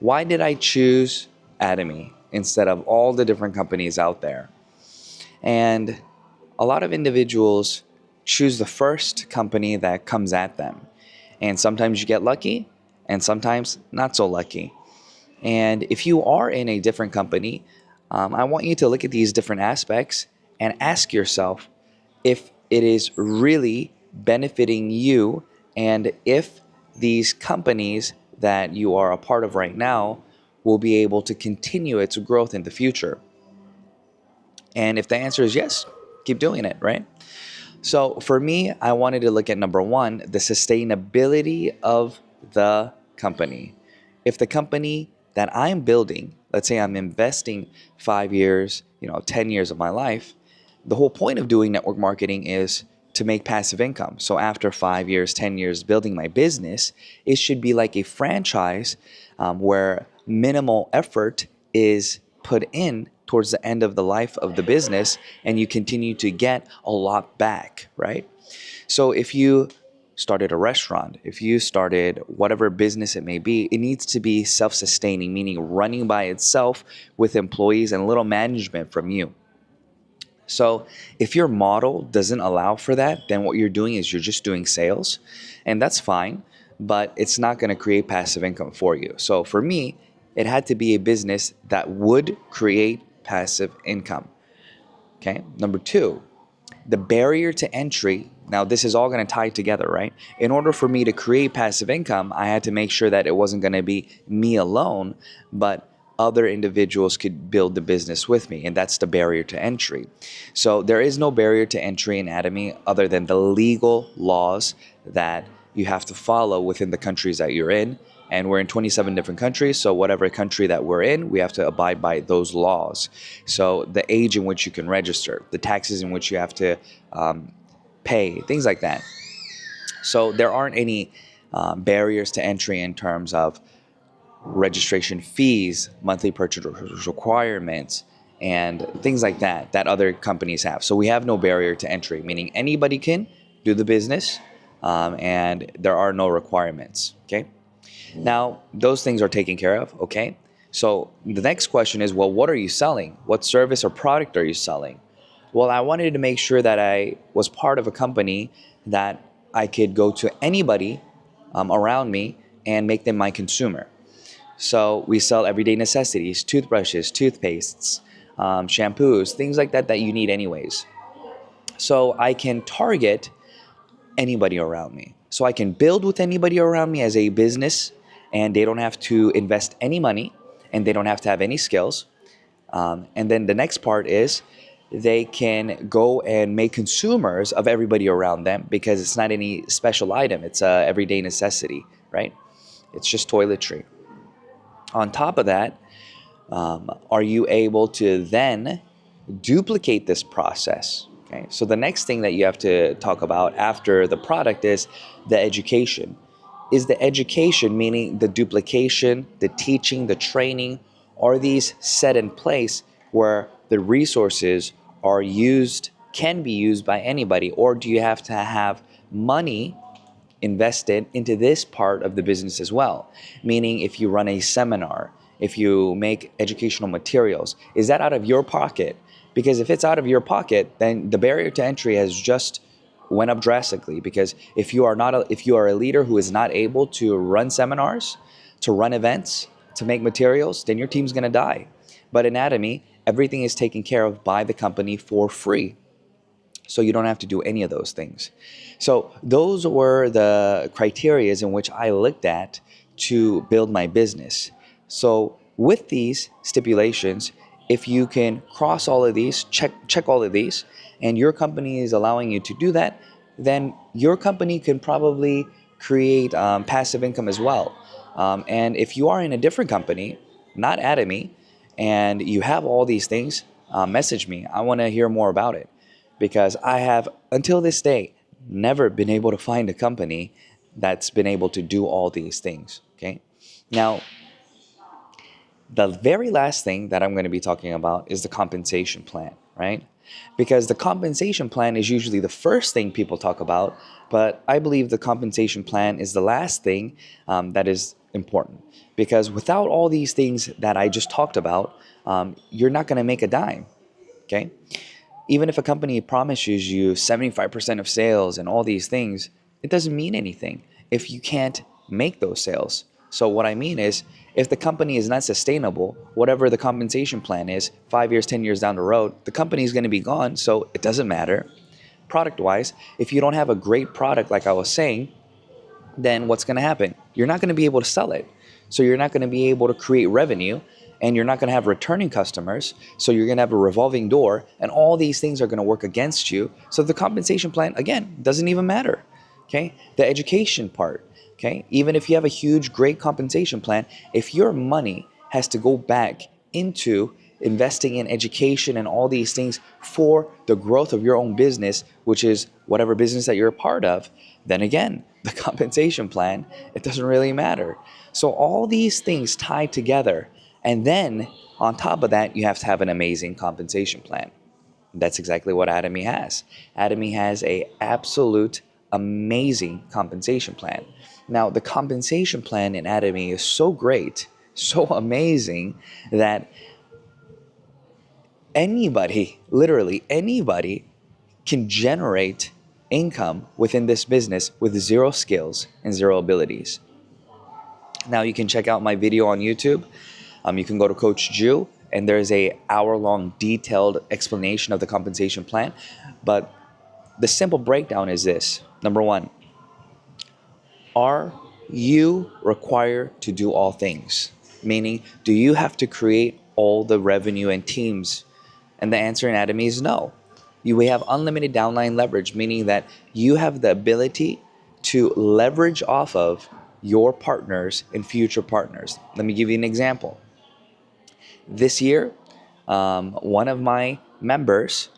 why did I choose Atomy instead of all the different companies out there? And a lot of individuals choose the first company that comes at them. And sometimes you get lucky, and sometimes not so lucky. And if you are in a different company, I want you to look at these different aspects and ask yourself if it is really benefiting you and if these companies that you are a part of right now will be able to continue its growth in the future. And if the answer is yes, keep doing it, right? So for me, I wanted to look at number one, the sustainability of the company. If the company that I'm building, let's say I'm investing 5 years, 10 years of my life, the whole point of doing network marketing is to make passive income. So after 5 years, 10 years building my business, it should be like a franchise where minimal effort is put in towards the end of the life of the business and you continue to get a lot back, right? So if you started a restaurant, if you started whatever business it may be, it needs to be self-sustaining, meaning running by itself with employees and little management from you. So if your model doesn't allow for that, then what you're doing is you're just doing sales, and that's fine, but it's not going to create passive income for you. So for me, it had to be a business that would create passive income. Okay. Number two, the barrier to entry. Now, this is all going to tie together, right? In order for me to create passive income, I had to make sure that it wasn't going to be me alone, but other individuals could build the business with me, and that's the barrier to entry. So there is no barrier to entry in Atomy other than the legal laws that you have to follow within the countries that you're in. And we're in 27 different countries, so whatever country that we're in, we have to abide by those laws. So the age in which you can register, the taxes in which you have to pay, things like that. So there aren't any barriers to entry in terms of registration fees, monthly purchase requirements, and things like that that other companies have. So we have no barrier to entry, meaning anybody can do the business, and there are no requirements. Okay. Now, those things are taken care of, okay? So the next question is, well, what are you selling? What service or product are you selling? Well, I wanted to make sure that I was part of a company that I could go to anybody around me and make them my consumer. So we sell everyday necessities, toothbrushes, toothpastes, shampoos, things like that that you need anyways. So I can target anybody around me. So I can build with anybody around me as a business, and they don't have to invest any money and they don't have to have any skills. And then the next part is they can go and make consumers of everybody around them because it's not any special item. It's a everyday necessity, right? It's just toiletry. On top of that, are you able to then duplicate this process? Okay, so the next thing that you have to talk about after the product is the education. Is the education, meaning the duplication, the teaching, the training, are these set in place where the resources are used, can be used by anybody, or do you have to have money invested into this part of the business as well? Meaning if you run a seminar, if you make educational materials, is that out of your pocket? Because if it's out of your pocket, then the barrier to entry has just went up drastically. Because if you are a leader who is not able to run seminars, to run events, to make materials, then your team's going to die. But in Atomy, everything is taken care of by the company for free. So you don't have to do any of those things. So those were the criterias in which I looked at to build my business. So with these stipulations, if you can cross all of these, check all of these, and your company is allowing you to do that, then your company can probably create passive income as well. And if you are in a different company, not Atomy, and you have all these things, message me. I want to hear more about it because I have, until this day, never been able to find a company that's been able to do all these things. Okay. Now, the very last thing that I'm going to be talking about is the compensation plan, right? Because the compensation plan is usually the first thing people talk about, but I believe the compensation plan is the last thing that is important, because without all these things that I just talked about, you're not going to make a dime. Okay. Even if a company promises you 75% of sales and all these things, it doesn't mean anything if you can't make those sales. So what I mean is, if the company is not sustainable, whatever the compensation plan is, 5 years, 10 years down the road, the company is going to be gone. So it doesn't matter. Product wise, if you don't have a great product, like I was saying, then what's going to happen? You're not going to be able to sell it. So you're not going to be able to create revenue, and you're not going to have returning customers. So you're going to have a revolving door, and all these things are going to work against you. So the compensation plan, again, doesn't even matter. Okay. The education part. Okay. Even if you have a huge, great compensation plan, if your money has to go back into investing in education and all these things for the growth of your own business, which is whatever business that you're a part of, then again, the compensation plan, it doesn't really matter. So all these things tie together. And then on top of that, you have to have an amazing compensation plan. That's exactly what Atomy has. Atomy has a absolute amazing compensation plan. Now, the compensation plan in Atomy is so great, so amazing, that anybody, literally anybody, can generate income within this business with zero skills and zero abilities. Now you can check out my video on YouTube. You can go to Coach Jew, and there's a hour-long detailed explanation of the compensation plan. But the simple breakdown is this. Number one, are you required to do all things? Meaning, do you have to create all the revenue and teams? And the answer in Atomy is no. You have unlimited downline leverage, meaning that you have the ability to leverage off of your partners and future partners. Let me give you an example. This year, one of my members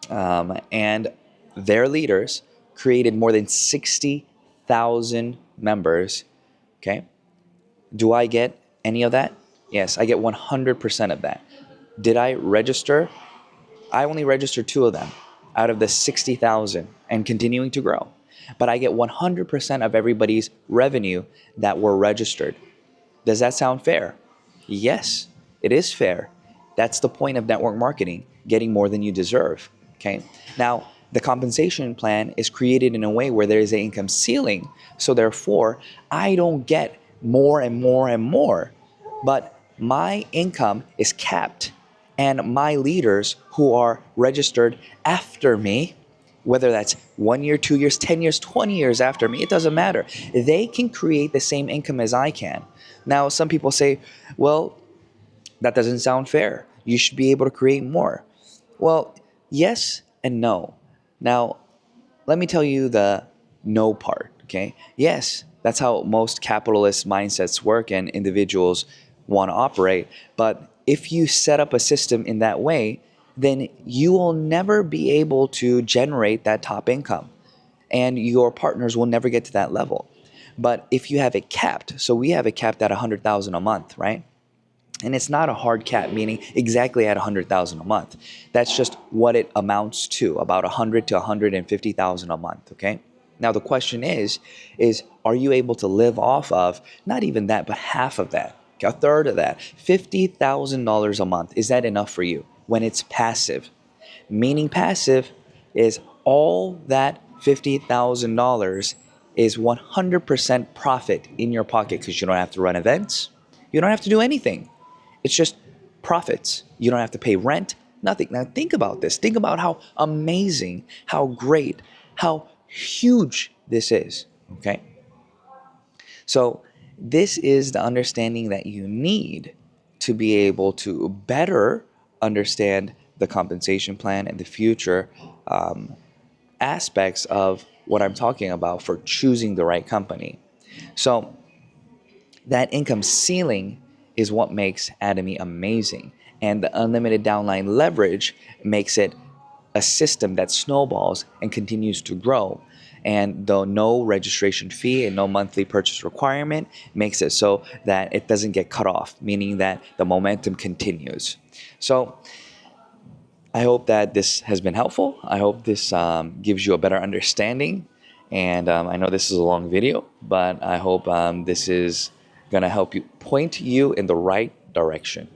and their leaders created more than 60,000 members. Okay. Do I get any of that? Yes, I get 100% of that. Did I register? I only registered two of them out of the 60,000 and continuing to grow. But I get 100% of everybody's revenue that were registered. Does that sound fair? Yes, it is fair. That's the point of network marketing, getting more than you deserve. Okay. Now, the compensation plan is created in a way where there is an income ceiling. So therefore, I don't get more and more and more, but my income is capped. And my leaders who are registered after me, whether that's 1 year, 2 years, 10 years, 20 years after me, it doesn't matter. They can create the same income as I can. Now, some people say, well, that doesn't sound fair. You should be able to create more. Well, yes and no. Now, let me tell you the no part, okay? Yes, that's how most capitalist mindsets work and individuals want to operate. But if you set up a system in that way, then you will never be able to generate that top income, and your partners will never get to that level. But if you have it capped, so we have it capped at 100,000 a month, right? And it's not a hard cap, meaning exactly at 100,000 a month. That's just what it amounts to, about 100 to 150,000 a month. Okay. Now the question is are you able to live off of not even that, but half of that, a third of that, $50,000 a month? Is that enough for you when it's passive? Meaning passive is all that $50,000 is 100% profit in your pocket, because you don't have to run events. You don't have to do anything. It's just profits. You don't have to pay rent, nothing. Now think about this. Think about how amazing, how great, how huge this is, okay? So this is the understanding that you need to be able to better understand the compensation plan and the future aspects of what I'm talking about for choosing the right company. So that income ceiling is what makes Atomy amazing. And the unlimited downline leverage makes it a system that snowballs and continues to grow. And the no registration fee and no monthly purchase requirement makes it so that it doesn't get cut off, meaning that the momentum continues. So I hope that this has been helpful. I hope this gives you a better understanding. And I know this is a long video, but I hope this is going to help you point you in the right direction.